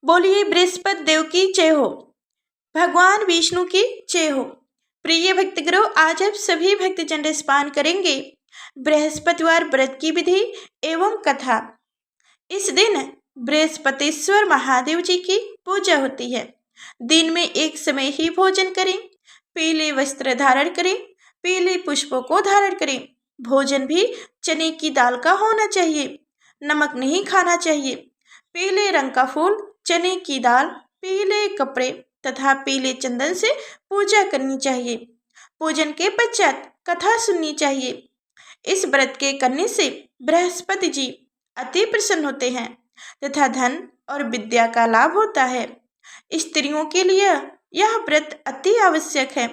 बोलिए बृहस्पति देव की जय हो। भगवान विष्णु की जय हो। प्रिय भक्तगणों, आज आप सभी भक्तजन रसपान करेंगे बृहस्पतिवार व्रत की विधि एवं कथा। इस दिन बृहस्पतिश्वर महादेव जी की पूजा होती है। दिन में एक समय ही भोजन करें, पीले वस्त्र धारण करें, पीले पुष्पों को धारण करें। भोजन भी चने की दाल का होना चाहिए, नमक नहीं खाना चाहिए। पीले रंग का फूल, चने की दाल, पीले कपड़े तथा पीले चंदन से पूजा करनी चाहिए। पूजन के पश्चात कथा सुननी चाहिए। इस व्रत के करने से बृहस्पति जी अति प्रसन्न होते हैं तथा धन और विद्या का लाभ होता है। स्त्रियों के लिए यह व्रत अति आवश्यक है।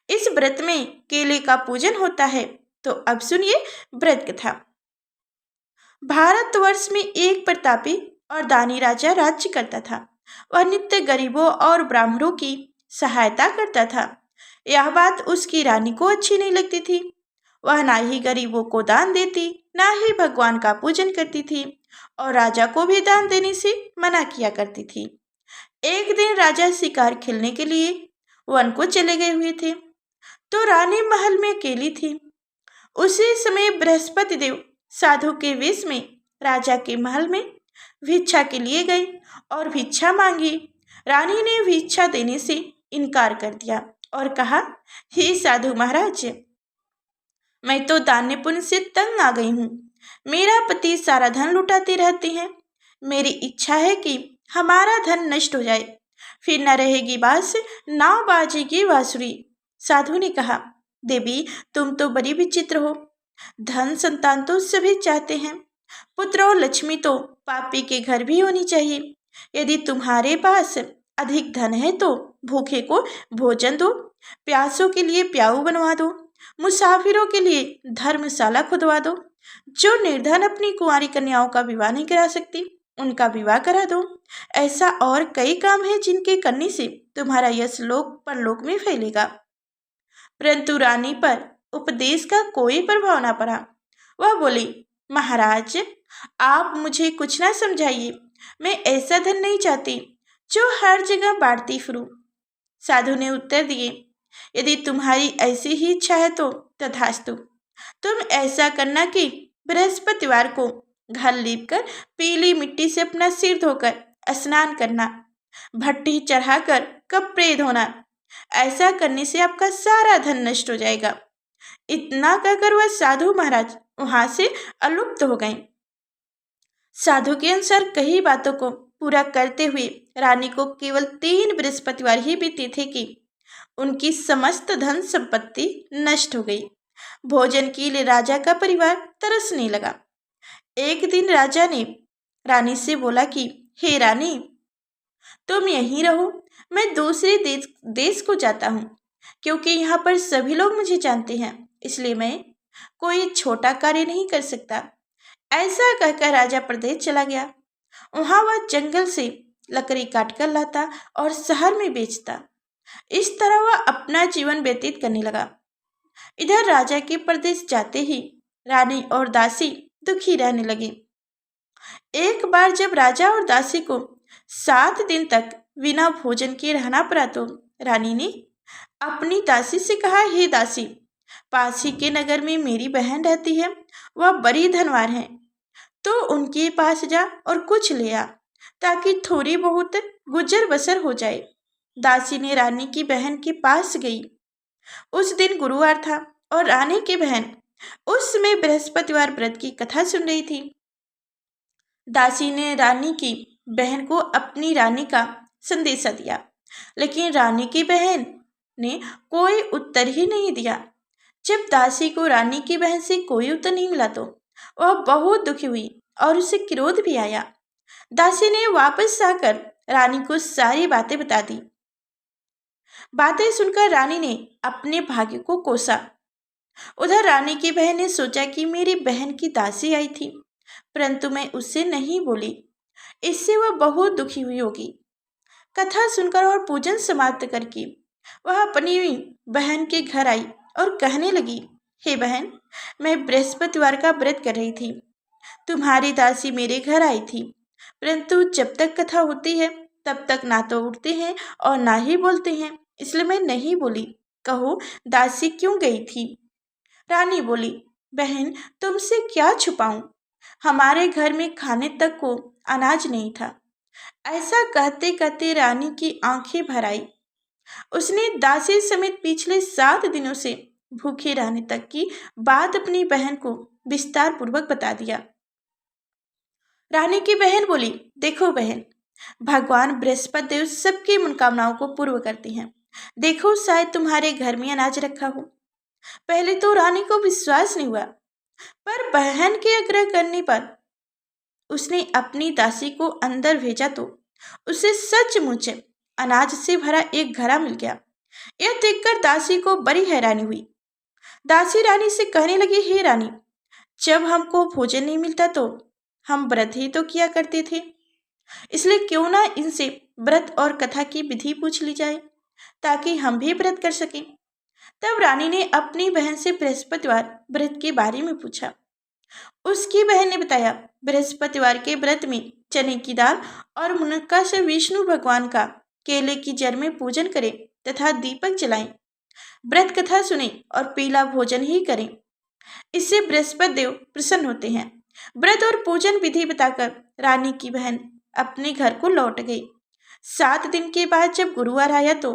इस व्रत में केले का पूजन होता है। तो अब सुनिए व्रत कथा। भारतवर्ष में एक प्रतापी और दानी राजा राज्य करता था। वह नित्य गरीबों और ब्राह्मणों की सहायता करता था। यह बात उसकी रानी को अच्छी नहीं लगती थी। वह ना ही गरीबों को दान देती, ना ही भगवान का पूजन करती थी और राजा को भी दान देने से मना किया करती थी। एक दिन राजा शिकार खेलने के लिए वन को चले गए हुए थे, तो रानी महल में अकेली थी। उसी समय बृहस्पति देव साधु के वेश में राजा के महल में भिक्षा के लिए गई और भिक्षा मांगी। रानी ने भिक्षा देने से इनकार कर दिया और कहा, हे साधु महाराज, मैं तो दान्य पुण्य से तंग आ गई हूँ। मेरा पति सारा धन लुटाते रहते हैं। मेरी इच्छा है कि हमारा धन नष्ट हो जाए, फिर न रहेगी बांस, ना बाजेगी बांसुरी। साधु ने कहा, देवी, तुम तो बड़ी विचित्र हो। धन संतान तो सभी चाहते हैं, पुत्र और लक्ष्मी तो पापी के घर भी होनी चाहिए। यदि तुम्हारे पास अधिक धन है तो भूखे को भोजन दो, प्यासों के लिए प्याऊ बनवा दो, मुसाफिरों के लिए धर्मशाला खुदवा दो। जो निर्धन अपनी कुंवारी कन्याओं का विवाह नहीं करा सकती, उनका विवाह करा दो। ऐसा और कई काम है जिनके करने से तुम्हारा यश लोक परलोक में फैलेगा। परंतु रानी पर उपदेश का कोई प्रभाव न पड़ा। वह बोली, महाराज, आप मुझे कुछ ना समझाइए। मैं ऐसा धन नहीं चाहती जो हर जगह बांटती फिरूं। साधु ने उत्तर दिए, यदि तुम्हारी ऐसी ही इच्छा है तो तथास्तु। तुम ऐसा करना कि बृहस्पतिवार को घर लीपकर पीली मिट्टी से अपना सिर धोकर स्नान करना, भट्टी चढ़ाकर कपड़े धोना। ऐसा करने से आपका सारा धन नष्ट हो जाएगा। इतना कहकर वह साधु महाराज वहां से अलुप्त हो गए। साधु के अनुसार कई बातों को पूरा करते हुए रानी को केवल 3 बृहस्पतिवार ही बीते थे कि उनकी समस्त धन संपत्ति नष्ट हो गई। भोजन के लिए राजा का परिवार तरसने लगा। एक दिन राजा ने रानी से बोला कि, हे रानी, तुम यहीं रहो, मैं दूसरे देश को जाता हूँ, क्योंकि यहाँ पर सभी लोग मुझे जानते हैं, इसलिए मैं कोई छोटा कार्य नहीं कर सकता। ऐसा कहकर राजा प्रदेश चला गया। वहाँ वह जंगल से लकड़ी काट कर लाता और शहर में बेचता। इस तरह वह अपना जीवन व्यतीत करने लगा। इधर राजा के प्रदेश जाते ही रानी और दासी दुखी रहने लगे। एक बार जब राजा और दासी को 7 दिन तक बिना भोजन के रहना पड़ा तो रानी ने अपनी दासी से कहा, हे दासी, पास ही के नगर में मेरी बहन रहती है, वह बड़ी धनवान है, तो उनके पास जा और कुछ ले आ, ताकि थोड़ी बहुत गुजर बसर हो जाए। दासी ने रानी की बहन के पास गई। उस दिन गुरुवार था और रानी की बहन उस समय बृहस्पतिवार व्रत की कथा सुन रही थी। दासी ने रानी की बहन को अपनी रानी का संदेशा दिया, लेकिन रानी की बहन ने कोई उत्तर ही नहीं दिया। जब दासी को रानी की बहन से कोई उत्तर नहीं मिला तो वह बहुत दुखी हुई और उसे क्रोध भी आया। दासी ने वापस आकर रानी को सारी बातें बता दी। बातें सुनकर रानी ने अपने भाग्य को कोसा। उधर रानी की बहन ने सोचा कि मेरी बहन की दासी आई थी, परंतु मैं उससे नहीं बोली, इससे वह बहुत दुखी हुई होगी। कथा सुनकर और पूजन समाप्त करके वह अपनी बहन के घर आई और कहने लगी, हे बहन, मैं बृहस्पतिवार का व्रत कर रही थी। तुम्हारी दासी मेरे घर आई थी। परंतु जब तक कथा होती है तब तक ना तो उठते हैं और ना ही बोलते हैं, इसलिए मैं नहीं बोली। कहो, दासी क्यों गई थी? रानी बोली, बहन, तुमसे क्या छुपाऊं? हमारे घर में खाने तक को अनाज नहीं था। ऐसा कहते कहते रानी की आंखें भर आई। उसने दासी समेत पिछले 7 दिनों से भूखे रहने तक की बात अपनी बहन को विस्तार पूर्वक बता दिया। रानी की बहन बोली, देखो बहन, भगवान बृहस्पति देव सबकी मनोकामनाओं को पूर्ण करते हैं। देखो, शायद तुम्हारे घर में अनाज रखा हो। पहले तो रानी को विश्वास नहीं हुआ, पर बहन के आग्रह करने पर उसने अपनी दासी को अंदर भेजा तो उसे सचमुच अनाज से भरा एक घड़ा मिल गया। यह देखकर दासी को बड़ी हैरानी हुई। दासी रानी से कहने लगी, हे रानी, जब हमको भोजन नहीं मिलता तो हम व्रत ही तो किया करते थे, इसलिए क्यों ना इनसे व्रत और कथा की विधि पूछ ली जाए, ताकि हम भी व्रत कर सकें। तब रानी ने अपनी बहन से बृहस्पतिवार व्रत के बारे में पूछा। उसकी बहन ने बताया, बृहस्पतिवार के व्रत में चने की दाल और मुनक्का से विष्णु भगवान का केले की जड़ में पूजन करें तथा दीपक जलाएं, व्रत कथा सुने और पीला भोजन ही करें। इससे बृहस्पति देव प्रसन्न होते हैं। व्रत और पूजन विधि बताकर रानी की बहन अपने घर को लौट गई। 7 दिन के बाद जब गुरुवार आया तो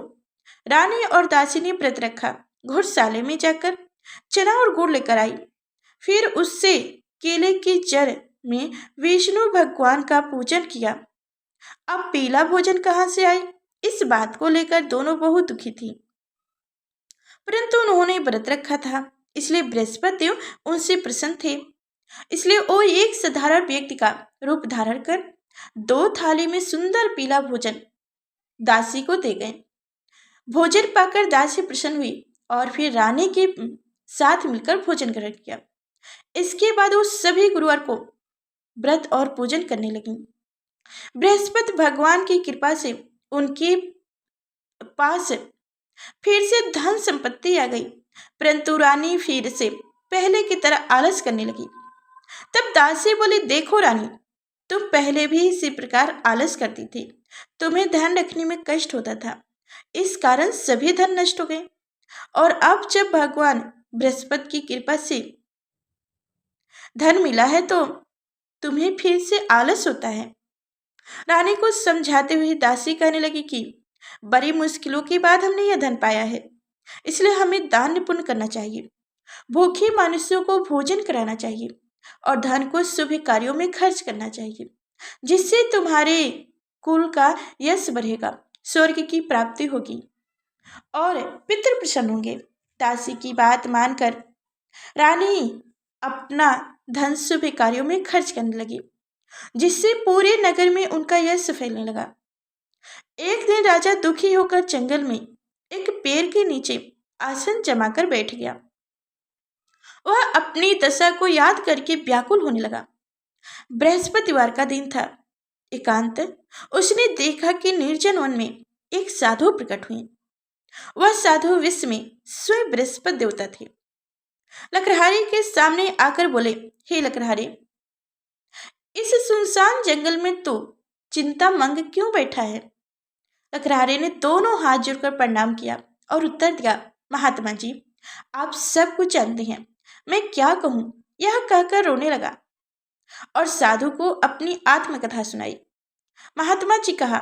रानी और दासी ने व्रत रखा। घुड़शाले में जाकर चना और गुड़ लेकर आई। फिर उससे केले की जड़ में विष्णु भगवान का पूजन किया। अब पीला भोजन कहाँ से आए, इस बात को लेकर दोनों बहुत दुखी थी, परंतु उन्होंने व्रत रखा था, इसलिए बृहस्पति देव उनसे प्रसन्न थे। इसलिए वो एक साधारण व्यक्ति का रूप धारण कर 2 थाली में सुंदर पीला भोजन दासी को दे गए। भोजन पाकर दासी प्रसन्न हुई और फिर रानी के साथ मिलकर भोजन ग्रहण किया। इसके बाद वो सभी गुरुवार को व्रत और पूजन करने लगी। बृहस्पति भगवान की कृपा से उनके पास फिर से धन संपत्ति आ गई, परंतु रानी फिर से पहले की तरह आलस करने लगी। तब दासी बोली, देखो रानी, तुम पहले भी इसी प्रकार आलस करती थी। तुम्हें धन रखने में कष्ट होता था, इस कारण सभी धन नष्ट हो गए। और अब जब भगवान बृहस्पति की कृपा से धन मिला है तो तुम्हें फिर से आलस होता है। रानी को समझाते हुए दासी कहने लगी कि बड़ी मुश्किलों के बाद हमने यह धन पाया है, इसलिए हमें दान पुण्य करना चाहिए, भूखे मनुष्यों को भोजन कराना चाहिए और धन को शुभ कार्यों में खर्च करना चाहिए, जिससे तुम्हारे कुल का यश बढ़ेगा, स्वर्ग की प्राप्ति होगी और पितृ प्रसन्न होंगे। दासी की बात मानकर रानी अपना धन शुभ कार्यों में खर्च करने लगी, जिससे पूरे नगर में उनका यश फैलने लगा। एक दिन राजा दुखी होकर जंगल में एक पेड़ के नीचे आसन जमाकर बैठ गया। वह अपनी दशा को याद करके व्याकुल होने लगा। बृहस्पतिवार का दिन था। एकांत उसने देखा कि निर्जन वन में एक साधु प्रकट हुए। वह साधु विश्व में स्वयं बृहस्पति देवता थे। लकड़हारे के सामने आकर बोले, हे लकड़हारे, इस सुनसान जंगल में तो चिंता मंग क्यों बैठा है? लकड़हारे ने दोनों हाथ जोड़कर प्रणाम किया और उत्तर दिया, महात्मा जी, आप सब कुछ जानते हैं, मैं क्या कहूँ? यह कहकर रोने लगा और साधु को अपनी आत्मकथा सुनाई। महात्मा जी कहा,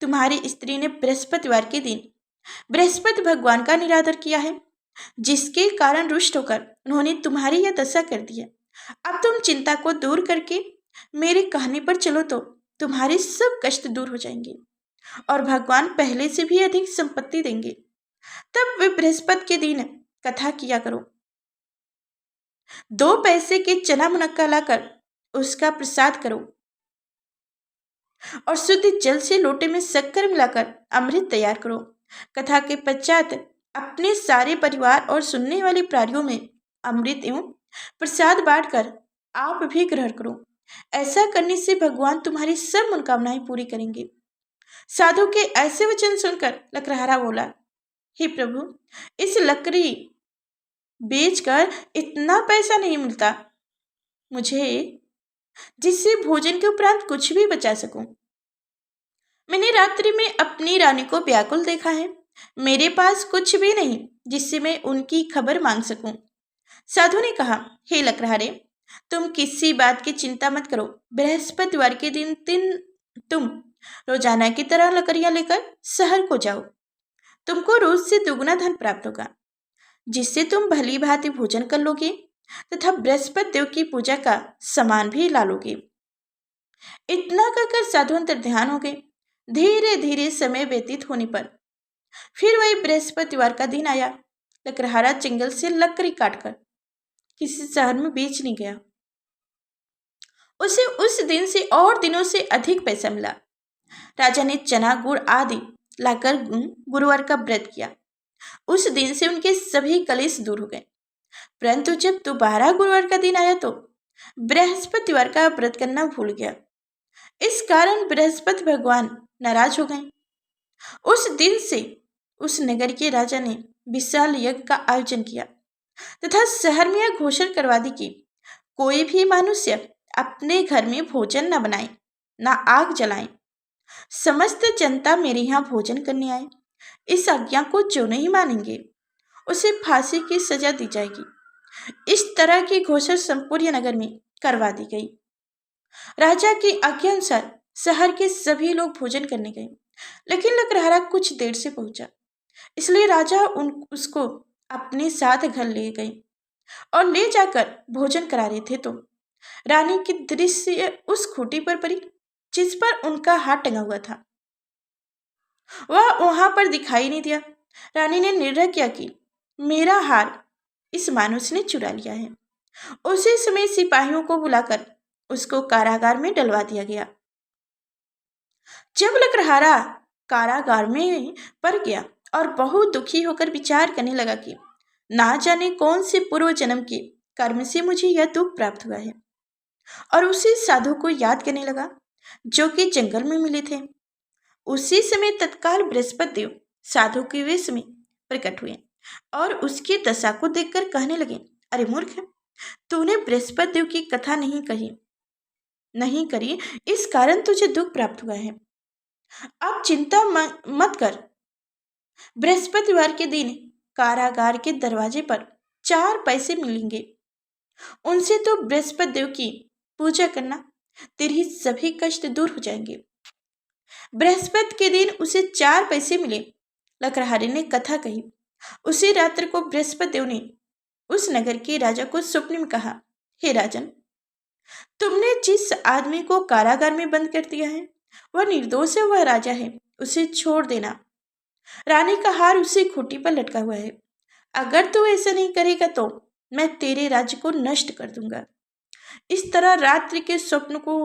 तुम्हारी स्त्री ने बृहस्पतिवार के दिन बृहस्पति भगवान का निरादर किया है, जिसके कारण रुष्ट होकर उन्होंने तुम्हारी यह दशा कर दी है। अब तुम चिंता को दूर करके मेरे कहने पर चलो तो तुम्हारे सब कष्ट दूर हो जाएंगे और भगवान पहले से भी अधिक संपत्ति देंगे। तब वे बृहस्पति के दिन कथा किया करो। 2 पैसे के चना मुनक्का लाकर उसका प्रसाद करो और शुद्ध जल से लोटे में शक्कर मिलाकर अमृत तैयार करो। कथा के पश्चात अपने सारे परिवार और सुनने वाले प्राणियों में अमृत एवं प्रसाद बांटकर आप भी ग्रहण करो। ऐसा करने से भगवान तुम्हारी सब मनोकामनाएं पूरी करेंगे। साधु के ऐसे वचन सुनकर लकड़हारा बोला, हे प्रभु, इस लकड़ी बेचकर इतना पैसा नहीं मिलता, मुझे जिससे भोजन के उपरांत कुछ भी बचा सकूं। मैंने रात्रि में अपनी रानी को व्याकुल देखा है। मेरे पास कुछ भी नहीं जिससे मैं उनकी खबर मांग सकूं। साधु ने कहा, हे लकड़हारे, तुम किसी बात की चिंता मत करो। बृहस्पतिवार के दिन तुम रोजाना की तरह लकड़ियां लेकर शहर को जाओ। तुमको रोज से दुगना धन प्राप्त होगा, जिससे तुम भली भांति भोजन कर लोगे तथा बृहस्पति देव की पूजा का सामान भी ला लोगे। इतना कहकर साधु अंतर ध्यान हो गए। धीरे धीरे समय व्यतीत होने पर फिर वही बृहस्पतिवार का दिन आया। लकड़हारा जंगल से लकड़ी काटकर किसी शहर में बेचने गया। उसे उस दिन से और दिनों से अधिक पैसा मिला। राजा ने चना गुड़ आदि लाकर गुरुवार का व्रत किया। उस दिन से उनके सभी कलेश दूर हो गए। परंतु जब दोबारा गुरुवार का दिन आया तो बृहस्पतिवार का व्रत करना भूल गया। इस कारण बृहस्पति भगवान नाराज हो गए। उस दिन से उस नगर के राजा ने विशाल यज्ञ का आयोजन किया तथा शहर में यह घोषणा करवा दी कि कोई भी मनुष्य अपने घर में भोजन न बनाए, न आग जलाए। समस्त जनता मेरे यहाँ भोजन करने आए। इस आज्ञा को जो नहीं मानेंगे उसे फांसी की सजा दी जाएगी। इस तरह की घोषणा संपूर्ण नगर में करवा दी गई। राजा की आज्ञा अनुसार शहर के सभी लोग भोजन करने गए, लेकिन लकड़हारा कुछ देर से पहुंचा, इसलिए राजा उसको अपने साथ घर ले गए और ले जाकर भोजन करा रहे थे तो रानी की दृष्टि उस खूंटी पर पड़ी जिस पर उनका हाथ टंगा हुआ था। वह वहां पर दिखाई नहीं दिया। रानी ने निर्णय किया कि मेरा हार इस मानुष ने चुरा लिया है। उसी समय सिपाहियों को बुलाकर उसको कारागार में डलवा दिया गया। जब लकड़हारा कारागार में पड़ गया और बहुत दुखी होकर विचार करने लगा कि ना जाने कौन से पूर्व जन्म के कर्म से मुझे यह दुख प्राप्त हुआ है, और उसी साधु को याद करने लगा जो कि जंगल में मिले थे। उसी समय तत्काल बृहस्पति देव साधु के वेश में प्रकट हुए और उसकी दशा को देखकर कहने लगे, अरे मूर्ख, तूने बृहस्पति देव की कथा नहीं करी, इस कारण तुझे दुख प्राप्त हुआ है। अब चिंता मत कर। बृहस्पतिवार के दिन कारागार के दरवाजे पर 4 पैसे मिलेंगे। उनसे तो बृहस्पति देव की पूजा करना, तेरे सभी कष्ट दूर हो जाएंगे। बृहस्पति के दिन उसे 4 पैसे मिले। लकड़हारे ने कथा कही। उसी रात्र को बृहस्पति देव ने उस नगर के राजा को स्वप्न में कहा, हे राजन, तुमने जिस आदमी को कारागार में बंद कर दिया है वह निर्दोष है, वह राजा है, उसे छोड़ देना। रानी का हार उसी खूंटी पर लटका हुआ है। अगर तू ऐसा नहीं करेगा तो मैं तेरे राज्य को नष्ट कर दूंगा। इस तरह रात्रि के स्वप्न को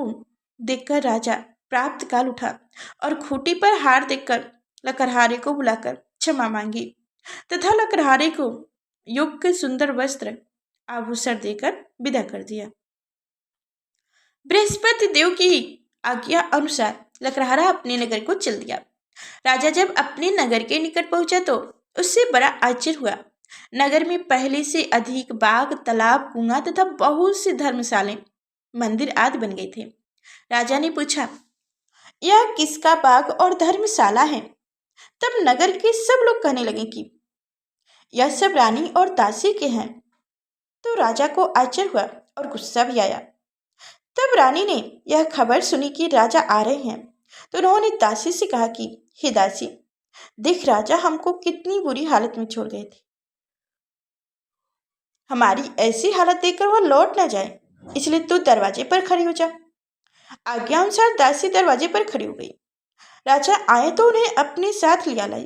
देखकर राजा प्राप्त काल उठा और खूंटी पर हार देखकर लकड़हारे को बुलाकर क्षमा मांगी तथा लकड़हारे को योग्य सुंदर वस्त्र आभूषण देकर विदा कर दिया। बृहस्पति देव की आज्ञा अनुसार लकड़हारा अपने नगर को चल दिया। राजा जब अपने नगर के निकट पहुंचा तो उससे बड़ा आश्चर्य हुआ। नगर में पहले से अधिक बाग, तालाब, कुआं तथा बहुत से धर्मशाले, मंदिर आदि बन गए थे। राजा ने पूछा, यह किसका बाग और धर्मशाला है? तब नगर के सब लोग कहने लगे कि यह सब रानी और दासी के हैं। तो राजा को आश्चर्य हुआ और गुस्सा भी आया। तब रानी ने यह खबर सुनी कि राजा आ रहे हैं, तो उन्होंने दासी से कहा कि हे दासी, देख राजा हमको कितनी बुरी हालत में छोड़ गए थे। हमारी ऐसी हालत देखकर वह लौट न जाए, इसलिए तू दरवाजे पर खड़ी हो जा। आज्ञा अनुसार दासी दरवाजे पर खड़ी हो गई। राजा आए तो उन्हें अपने साथ लिया लाई।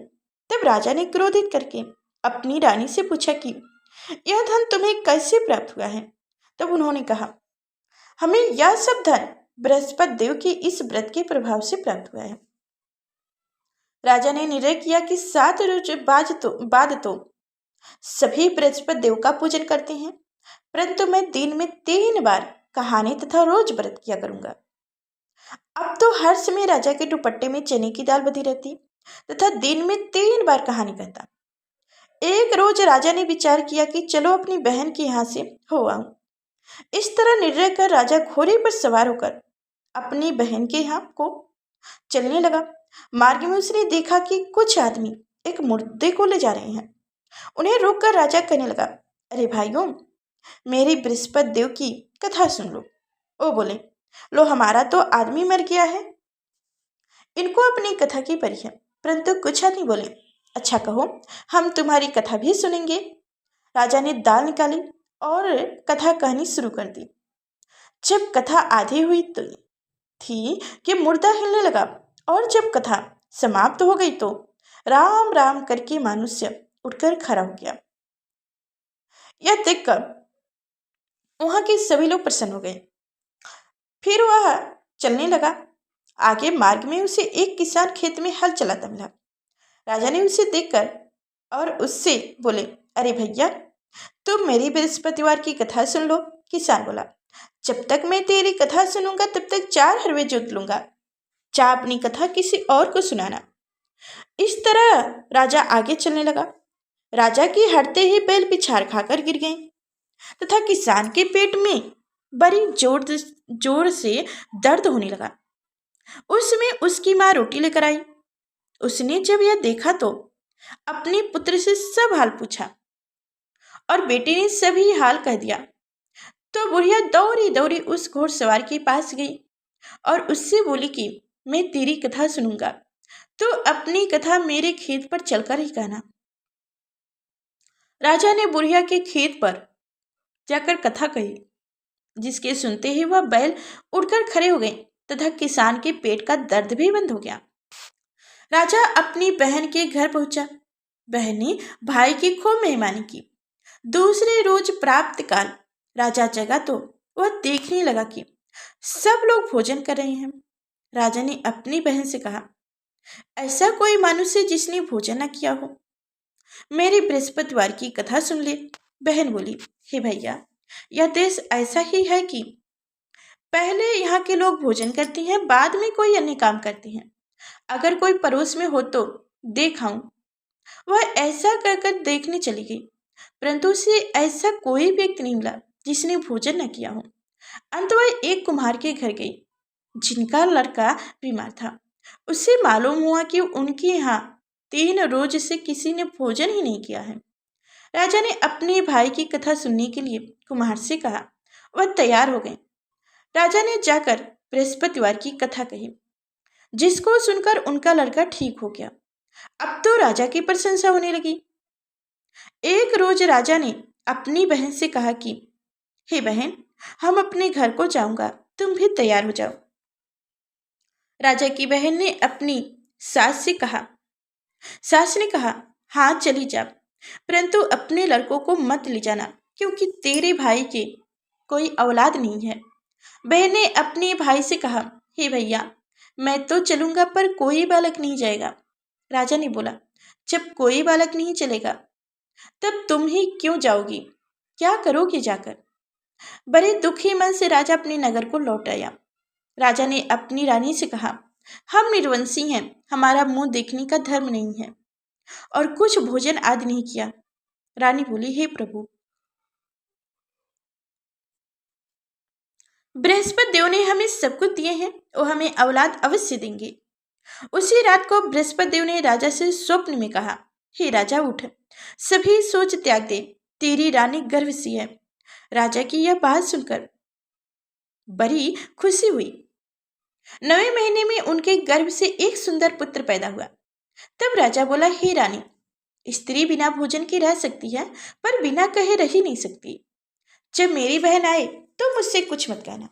तब राजा ने क्रोधित करके अपनी रानी से पूछा कि यह धन तुम्हें कैसे प्राप्त हुआ है? तब उन्होंने कहा, हमें यह सब धन बृहस्पति देव के इस व्रत के प्रभाव से प्राप्त हुआ है। राजा ने निर्णय किया कि 7 रोज बाद तो सभी बृहस्पति देव का पूजन करते हैं, परंतु मैं दिन में 3 बार कहानी तथा रोज व्रत किया करूंगा। अब तो हर समय राजा के दुपट्टे में चने की दाल बधी रहती तथा दिन में 3 बार कहानी कहता। एक रोज राजा ने विचार किया कि चलो अपनी बहन के यहाँ से हो आऊं। इस तरह निर्णय कर राजा घोड़े पर सवार होकर अपनी बहन के यहाँ को चलने लगा। मार्ग में उसने देखा कि कुछ आदमी एक मुर्दे को ले जा रहे हैं। उन्हें रोककर राजा कहने लगा, अरे भाइयों, मेरी बृहस्पति देव की कथा सुन लो। वो बोले, लो हमारा तो आदमी मर गया है। इनको अपनी कथा की परी है, परंतु कुछ आदमी बोले, अच्छा कहो, हम तुम्हारी कथा भी सुनेंगे। राजा ने दाल निकाली और कथा कहनी शुरू कर दी। जब कथा आधी हुई थी कि मुर्दा हिलने लगा, और जब कथा समाप्त हो गई तो राम राम करके मनुष्य उठकर खड़ा हो गया। यह देखकर वहां के सभी लोग प्रसन्न हो गए। फिर वह चलने लगा। आगे मार्ग में उसे एक किसान खेत में हल चलाता मिला। राजा ने उसे देखकर और उससे बोले, अरे भैया, तुम मेरी बृहस्पतिवार की कथा सुन लो। किसान बोला, जब तक मैं तेरी कथा सुनूंगा तब तक 4 हरवे जोत लूंगा। जा अपनी कथा किसी और को सुनाना। इस तरह राजा आगे चलने लगा। राजा की हटते ही बैल पिछाड़ खाकर गिर गए तथा किसान के पेट में बड़ी जोर से दर्द होने लगा। उसमें उसकी माँ रोटी लेकर आई। उसने जब यह देखा तो अपने पुत्र से सब हाल पूछा और बेटे ने सभी हाल कह दिया। तो बुढ़िया दौड़ी दौड़ी उस घोड़सवार के पास गई और उससे बोली कि मैं तेरी कथा सुनूंगा, तो अपनी कथा मेरे खेत पर चलकर ही कहना। राजा ने बुढ़िया के खेत पर जाकर कथा कही, जिसके सुनते ही वह बैल उड़कर खड़े हो गए तथा किसान के पेट का दर्द भी बंद हो गया। राजा अपनी बहन के घर पहुंचा। बहन ने भाई की खूब मेहमानी की। दूसरे रोज प्राप्त काल राजा जगा तो वह देखने लगा कि सब लोग भोजन कर रहे हैं। राजा ने अपनी बहन से कहा, ऐसा कोई मनुष्य जिसने भोजन न किया हो, मेरी बृहस्पतिवार की कथा सुन ले। बहन बोली, हे भैया, यह देश ऐसा ही है कि पहले यहाँ के लोग भोजन करते हैं, बाद में कोई अन्य काम करते हैं। अगर कोई पड़ोस में हो तो देखाऊं। वह ऐसा कहकर देखने चली गई, परंतु उसे ऐसा कोई व्यक्ति नहीं मिला जिसने भोजन न किया हो। अंत वह एक कुम्हार के घर गई, जिनका लड़का बीमार था। उससे मालूम हुआ कि उनके यहाँ 3 रोज से किसी ने भोजन ही नहीं किया है। राजा ने अपने भाई की कथा सुनने के लिए कुम्हार से कहा। वह तैयार हो गए। राजा ने जाकर बृहस्पतिवार की कथा कही, जिसको सुनकर उनका लड़का ठीक हो गया। अब तो राजा की प्रशंसा होने लगी। एक रोज राजा ने अपनी बहन से कहा कि हे बहन, हम अपने घर को जाऊंगा, तुम भी तैयार हो जाओ। राजा की बहन ने अपनी सास से कहा। सास ने कहा, हाँ चली जा, परंतु अपने लड़कों को मत ले जाना, क्योंकि तेरे भाई के कोई औलाद नहीं है। बहन ने अपने भाई से कहा, हे भैया, मैं तो चलूंगा पर कोई बालक नहीं जाएगा। राजा ने बोला, जब कोई बालक नहीं चलेगा तब तुम ही क्यों जाओगी, क्या करोगे जाकर। बड़े दुखी मन से राजा अपने नगर को लौट आया। राजा ने अपनी रानी से कहा, हम निर्वंशी हैं, हमारा मुंह देखने का धर्म नहीं है और कुछ भोजन आदि नहीं किया। रानी बोली, हे प्रभु, बृहस्पति देव ने हमें सब कुछ दिए हैं, वो हमें औलाद अवश्य देंगे। उसी रात को बृहस्पति देव ने राजा से स्वप्न में कहा, हे राजा, उठ, सभी सोच त्याग दे, तेरी रानी गर्भवती है। राजा की यह बात सुनकर बड़ी खुशी हुई। 9वें महीने में उनके गर्भ से एक सुंदर पुत्र पैदा हुआ। तब राजा बोला, हे रानी, स्त्री बिना भोजन के रह सकती है, पर बिना कहे रह ही नहीं सकती। जब मेरी बहन आए तो मुझसे कुछ मत कहना।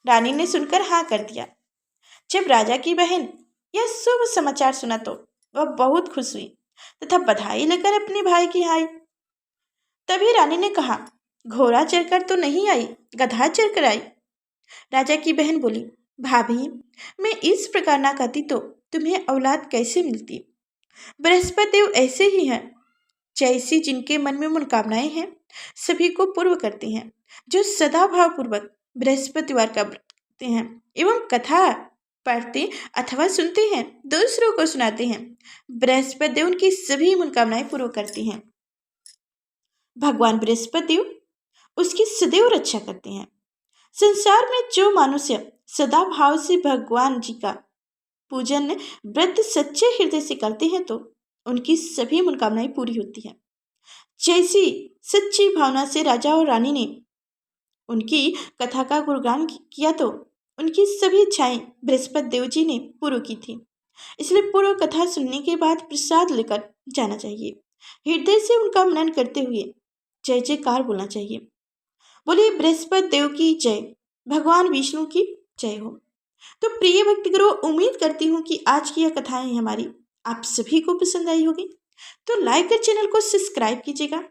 रानी ने सुनकर हाँ कर दिया। जब राजा की बहन यह शुभ समाचार सुना तो वह बहुत खुश हुई तथा बधाई लेकर अपने भाई की आई। तभी रानी ने कहा, घोड़ा चढ़कर तो नहीं आई, गधा चढ़कर आई। राजा की बहन बोली, भाभी, मैं इस प्रकार ना कहती तो तुम्हें औलाद कैसे मिलती। बृहस्पति देव ऐसे ही हैं, जैसी जिनके मन में मनोकामनाएं हैं सभी को पूर्ण करते हैं, जो सदा भावपूर्वक बृहस्पतिवार का व्रत करते हैं एवं कथा पढ़ते अथवा सुनते हैं, दूसरों को सुनाते हैं। बृहस्पति देव उनकी सभी मनोकामनाएं पूर्ण करते हैं। भगवान बृहस्पति देव उसकी सदैव रक्षा करते हैं। संसार में जो मनुष्य सदा भाव से भगवान जी का पूजन व्रत सच्चे हृदय से करते हैं तो उनकी सभी मनोकामनाएं पूरी होती हैं। जैसी सच्ची भावना से राजा और रानी ने उनकी कथा का गुणगान किया तो उनकी सभी इच्छाएं बृहस्पति देव जी ने पूरी की थी। इसलिए पूर्व कथा सुनने के बाद प्रसाद लेकर जाना चाहिए। हृदय से उनका मनन करते हुए जय जयकार बोलना चाहिए। बोलिए बृहस्पति देव की जय, भगवान विष्णु की जय हो। तो प्रिय भक्तगणों, उम्मीद करती हूँ कि आज की यह कथाएं हमारी आप सभी को पसंद आई होगी। तो लाइक कर चैनल को सब्सक्राइब कीजिएगा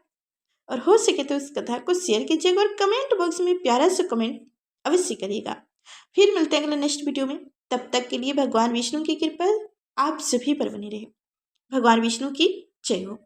और हो सके तो इस कथा को शेयर कीजिएगा और कमेंट बॉक्स में प्यारा सा कमेंट अवश्य करिएगा। फिर मिलते हैं अगले नेक्स्ट वीडियो में। तब तक के लिए भगवान विष्णु की कृपा आप सभी पर बनी रहे। भगवान विष्णु की जय हो।